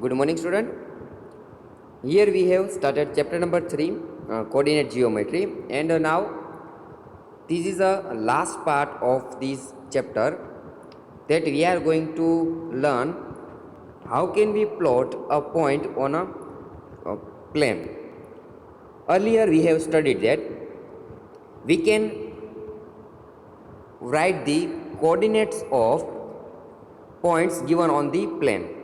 Good morning, student. Here we have started chapter number 3, coordinate geometry, and now this is the last part of this chapter that we are going to learn how can we plot a point on a plane. Earlier we have studied that we can write the coordinates of points given on the plane.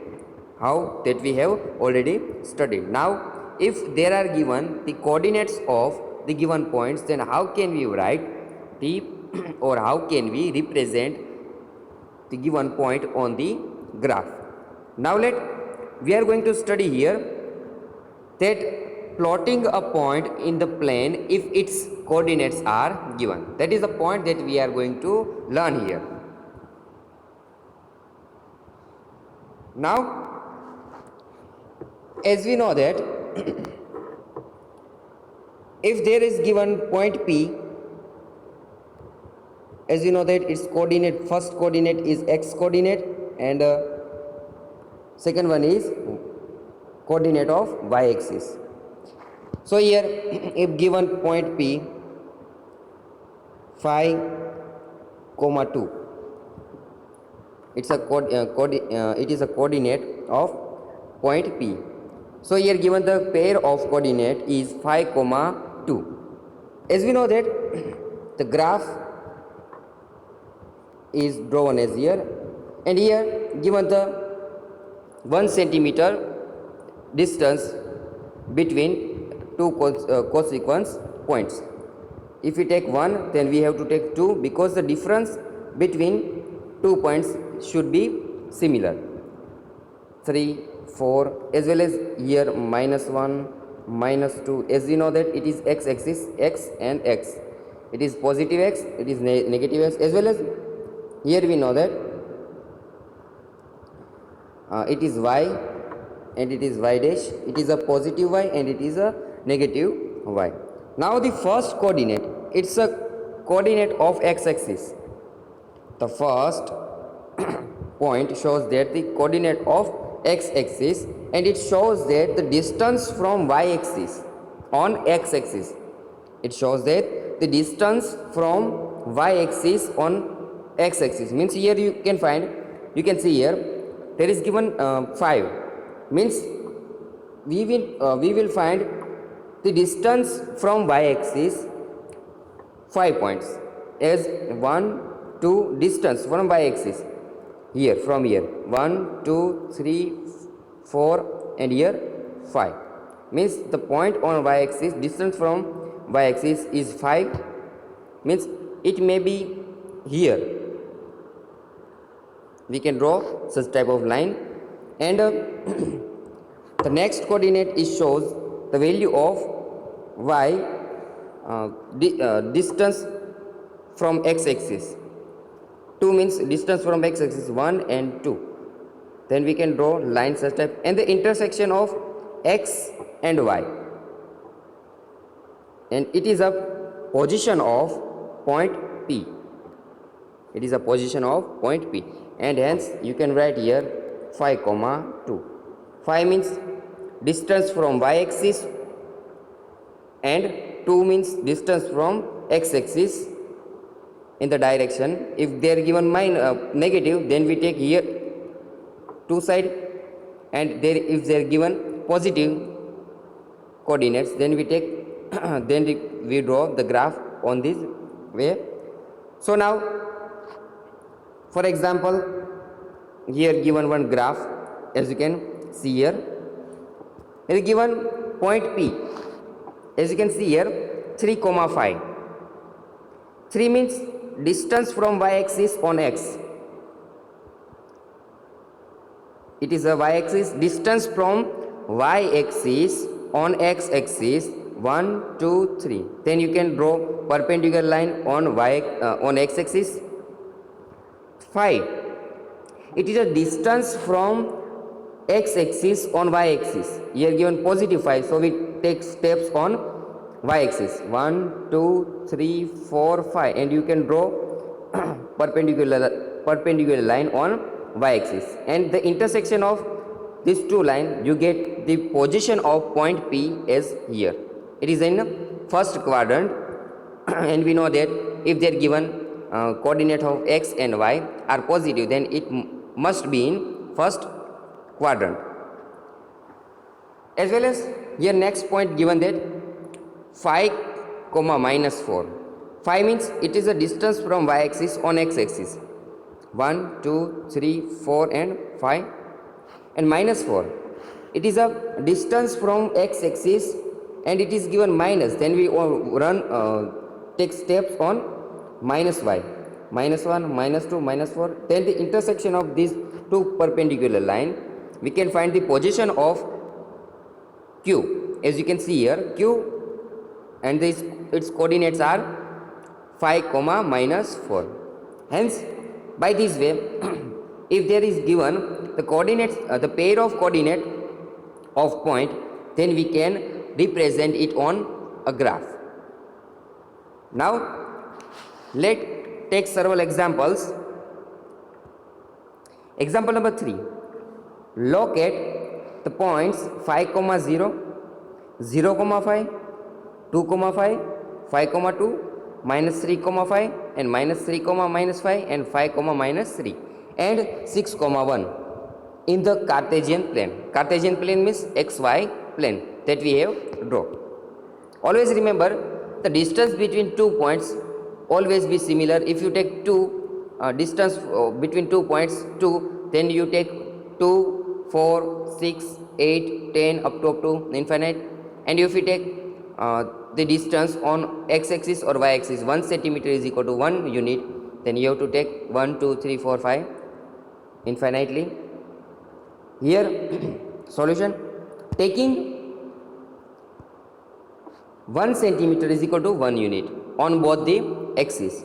How that we have already studied. Now if there are given the coordinates of the given points, then how can we write the or how can we represent the given point on the graph. Now we are going to study here that plotting a point in the plane if its coordinates are given. That is the point that we are going to learn here. Now as we know that if there is given point P, as you know that its coordinate, first coordinate is x coordinate and second one is coordinate of y axis. So here if given point P 5, 2, it's a it is a coordinate of point P. So here given the pair of coordinate is 5, 2. As we know that the graph is drawn as here, and here given the 1 centimeter distance between two consequence points. If we take 1, then we have to take 2 because the difference between 2 points should be similar. 3, 4, as well as here -1, -2. As we know that it is x axis, x and x. It is positive x, it is negative x, as well as here we know that it is y and it is y dash. It is a positive y and it is a negative y. Now the first coordinate, it's a coordinate of x axis. The first point shows that the coordinate of x axis, and it shows that the distance from y axis on x axis. It shows that the distance from y axis on x axis means here you can see here there is given 5, means we will find the distance from y axis 5 points as 1, 2 distance from y axis here, from here 1, 2, 3, 4 and here 5, means the point on y axis, distance from y axis is 5, means it may be here. We can draw such type of line, and the next coordinate is shows the value of y distance from x axis. 2 means distance from x axis 1 and 2. Then we can draw line such type, and the intersection of x and y, and it is a position of point P. It is a position of point P, and hence you can write here 5, 2. 5 means distance from y axis and 2 means distance from x axis in the direction. If they are given negative, then we take here 2 side, and there if they are given positive coordinates, then we take then we draw the graph on this way. So now for example, here given one graph, as you can see here, it is given point P, as you can see here 3, 5. 3 means distance from y axis on x. It is a y axis, distance from y axis on x axis 1, 2, 3. Then you can draw perpendicular line on on x axis. 5, it is a distance from x axis on y axis. Here given positive 5, so we take steps on y axis 1, 2, 3, 4, 5, and you can draw perpendicular line on y axis, and the intersection of these two lines, you get the position of point P as here. It is in the first quadrant and we know that if they are given coordinate of x and y are positive, then it must be in first quadrant. As well as here next point given that 5 comma minus 4. 5 means it is a distance from y axis on x axis. 1, 2, 3, 4 and 5. And minus 4. It is a distance from x axis and it is given minus. Then we take steps on minus y. Minus 1, minus 2, minus 4. Then the intersection of these two perpendicular line, we can find the position of Q. As you can see here, Q and its coordinates are 5 comma minus 4. Hence, by this way, if there is given the coordinates, the pair of coordinate of point, then we can represent it on a graph. Now, let's take several examples. Example number 3. Locate the points 5 comma 0, 0 comma 5, 2 comma 5, 5 comma 2, minus 3 comma 5 and minus 3 comma minus 5 and 5 comma minus 3 and 6 comma 1 in the Cartesian plane. Cartesian plane means xy plane that we have drawn. Always remember the distance between 2 points always be similar. If you take distance between 2 points 2, then you take 2, 4, 6, 8, 10 up to infinite. And if you take the distance on x axis or y axis, 1 centimeter is equal to 1 unit, then you have to take 1, 2, 3, 4, 5 infinitely. Here solution, taking 1 centimeter is equal to 1 unit on both the axes.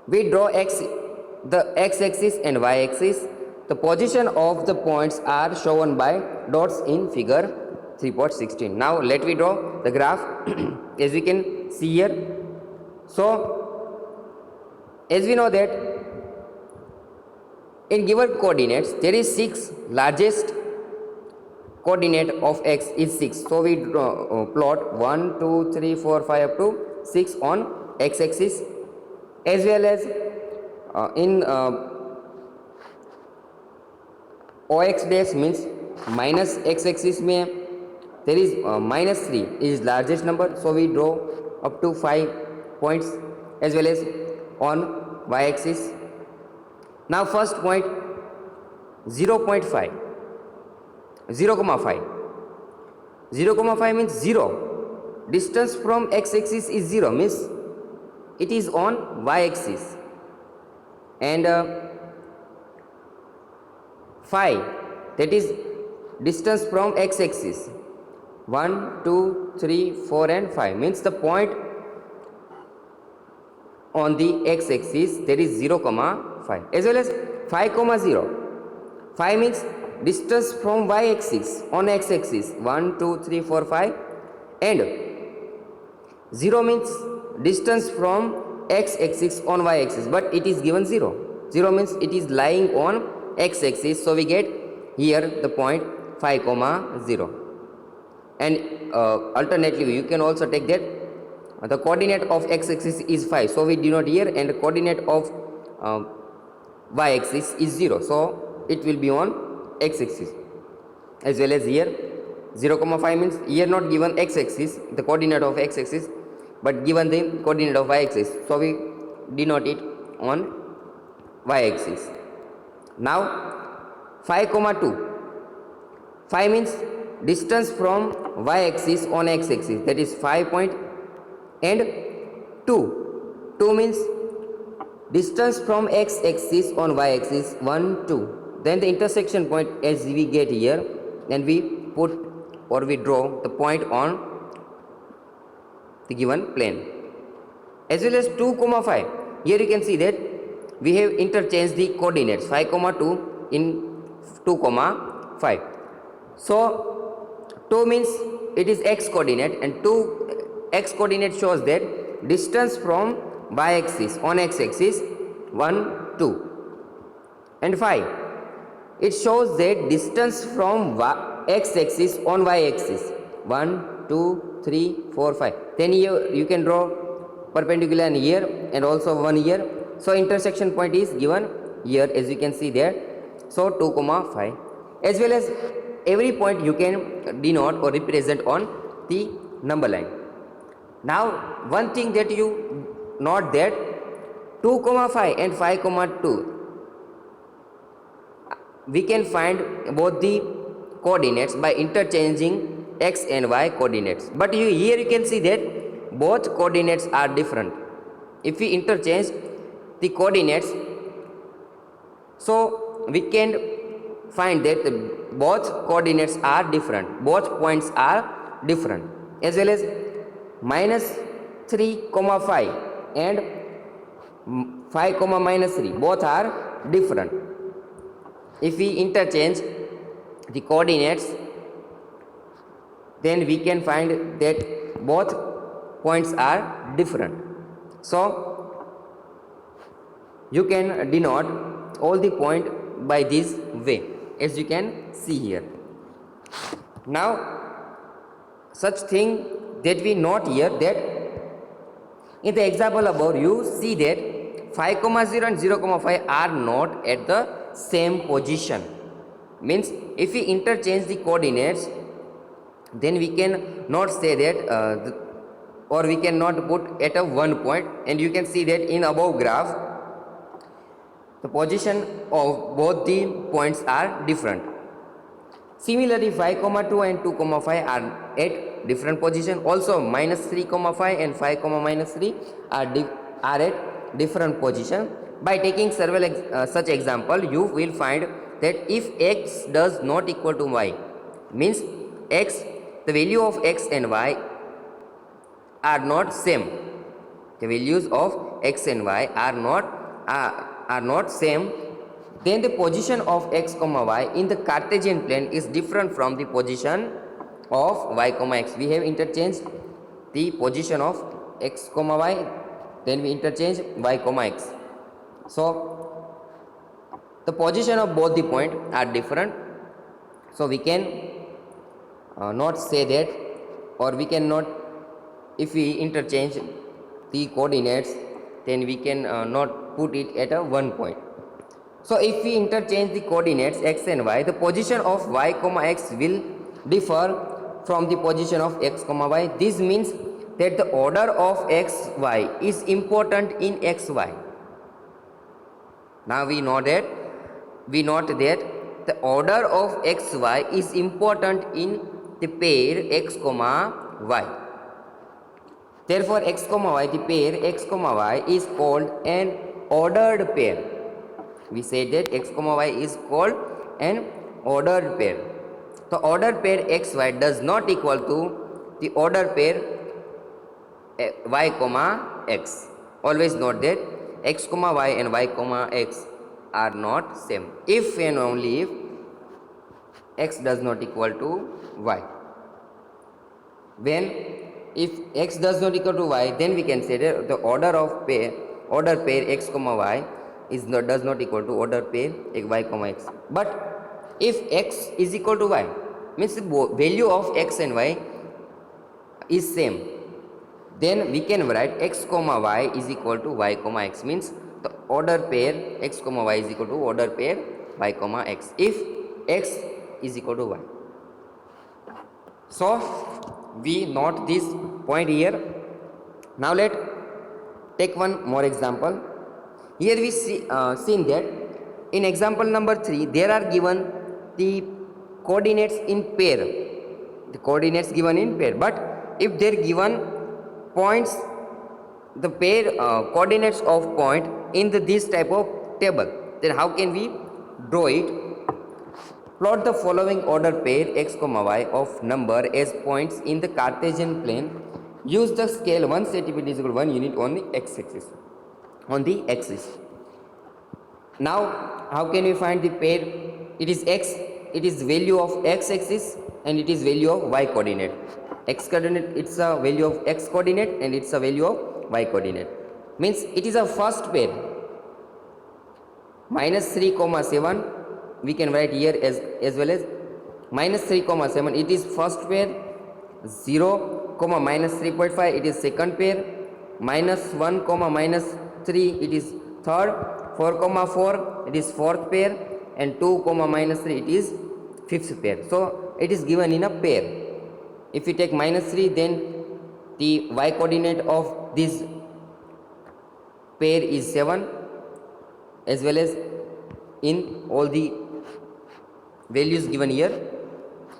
We draw the x axis and y axis. The position of the points are shown by dots in figure 3.16. Now let me draw the graph as we can see here. So as we know that in given coordinates there is 6, largest coordinate of x is 6. So we plot 1, 2, 3, 4, 5 up to 6 on x axis, as well as in ox dash means minus x axis में there is minus 3 is largest number, so we draw up to 5 points, as well as on y axis. Now first point 0.5, 0 comma 5. 0 comma 5 means 0. Distance from x axis is 0, means it is on y axis. And 5, that is distance from x axis. 1, 2, 3, 4 and 5 means the point on the x axis there is 0 comma 5, as well as 5 comma 0. 5 means distance from y axis on x axis, 1, 2, 3, 4, 5, and 0 means distance from x axis on y axis, but it is given 0. 0 means it is lying on x axis, so we get here the point 5 comma 0. And alternatively you can also take that the coordinate of x axis is 5, so we denote here, and the coordinate of y axis is 0, so it will be on x axis. As well as here 0 comma 5 means here not given x axis, the coordinate of x axis, but given the coordinate of y axis, so we denote it on y axis. Now 5 comma 2. 5 means distance from y axis on x axis, that is 5 point, and 2. 2 means distance from x axis on y axis, 1, 2. Then the intersection point as we get here, then we put or we draw the point on the given plane. As well as 2 comma 5. Here you can see that we have interchanged the coordinates 5 comma 2 in 2 comma 5. So 2 means it is x coordinate, and 2 x coordinate shows that distance from y axis on x axis 1, 2, and 5. It shows that distance from x-axis on y-axis. 1, 2, 3, 4, 5. Then here you can draw perpendicular and here and also one here. So intersection point is given here, as you can see there. So 2, 5. As well as every point you can denote or represent on the number line. Now one thing that you note that 2, 5 and 5, 2, we can find both the coordinates by interchanging x and y coordinates. But here you can see that both coordinates are different. If we interchange the coordinates, so we can find that both coordinates are different, both points are different, as well as minus 3, 5 and 5, minus 3 both are different. If we interchange the coordinates, then we can find that both points are different. So you can denote all the point by this way, as you can see here. Now such thing that we note here, that in the example above you see that 5, 0 and 0, 5 are not at the same position. Means if we interchange the coordinates, then we can not say that or we cannot put at a one point, and you can see that in above graph the position of both the points are different. Similarly 5, 2 and 2, 5 are at different position. Also minus 3, 5 and 5, minus 3 are at different position. By taking several such example, you will find that if x does not equal to y, means x, the value of x and y are not same. The values of x and y are not same. Then the position of x, y in the Cartesian plane is different from the position of y, x. We have interchanged the position of x, y, then we interchange y, x. So the position of both the point are different. So we can not say that, or we cannot, if we interchange the coordinates, then we can not put it at a one point. So if we interchange the coordinates x and y, the position of y, x will differ from the position of x, y. This means that the order of x, y is important in x, y. Now we note that the order of x, y is important in the pair x, y. Therefore x, y, the pair x, y is called an ordered pair. We say that x, y is called an ordered pair. The ordered pair x, y does not equal to the ordered pair y, x. Always note that x, y and y, x are not same if and only if x does not equal to y. When if x does not equal to y, then we can say that the order pair x, y does not equal to order pair y, x. But if x is equal to y, means the value of x and y is same, then we can write x, y is equal to y, x, means the order pair x, y is equal to order pair y, x if x is equal to y. So we note this point here. Now let take one more example. Here we seen that in example number 3 there are given the coordinates in pair. The coordinates given in pair, but if they are given points, the pair coordinates of point in this type of table, then how can we draw it? Plot the following order pair x, y of number as points in the Cartesian plane. Use the scale 1 cm is equal to 1 unit on the x-axis. Now how can we find the pair? It is x, it is value of x-axis and it is value of y coordinate. X coordinate, it's a value of x coordinate and it's a value of y coordinate. Means it is a first pair minus 3, 7 we can write here as well as minus 3 comma 7, it is first pair. 0 comma minus 3.5, it is second pair. Minus 1 comma minus 3, it is third. 4 comma 4, it is fourth pair, and 2 comma minus 3, it is fifth pair. So it is given in a pair. If we take minus 3, then the y coordinate of this pair is 7, as well as in all the values given here.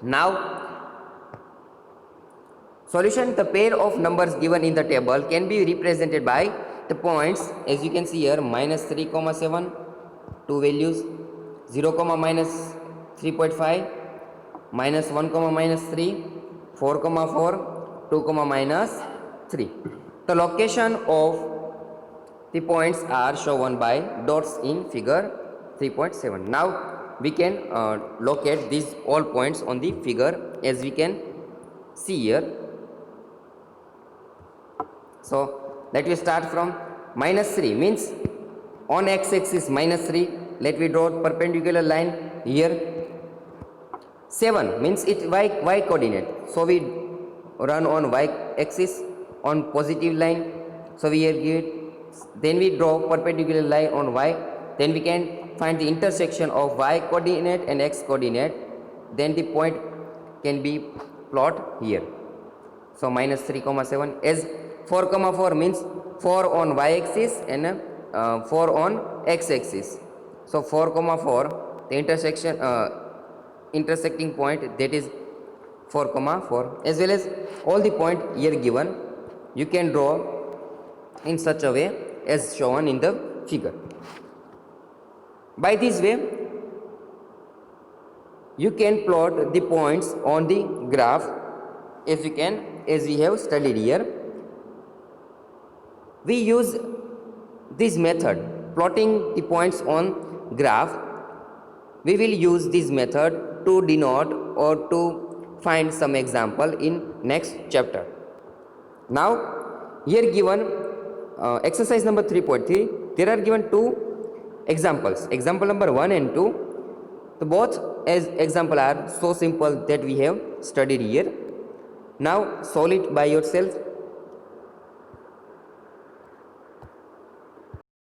Now solution, the pair of numbers given in the table can be represented by the points, as you can see here, minus 3 comma 7, two values, 0 comma minus 3.5, minus 1 comma minus 3, 4 comma 4, 2 comma minus 3. The location of the points are shown by dots in figure 3.7. Now we can locate these all points on the figure, as we can see here. So let me start from minus 3, means on x-axis minus 3, let me draw perpendicular line here. 7 means it y coordinate, so we run on y axis on positive line, so we give it, then we draw perpendicular line on y, then we can find the intersection of y coordinate and x coordinate, then the point can be plot here. So minus 3 comma 7, as 4 comma 4 means 4 on y axis and 4 on x axis. So 4 comma 4, the intersection intersecting point, that is 4 comma 4, as well as all the point here given you can draw in such a way as shown in the figure. By this way you can plot the points on the graph, as we have studied here. We use this method, plotting the points on graph. We will use this method to denote or to find some example in next chapter. Now here given exercise number 3.3, there are given two examples, example number 1 and 2. The both as example are so simple that we have studied here. Now solve it by yourself.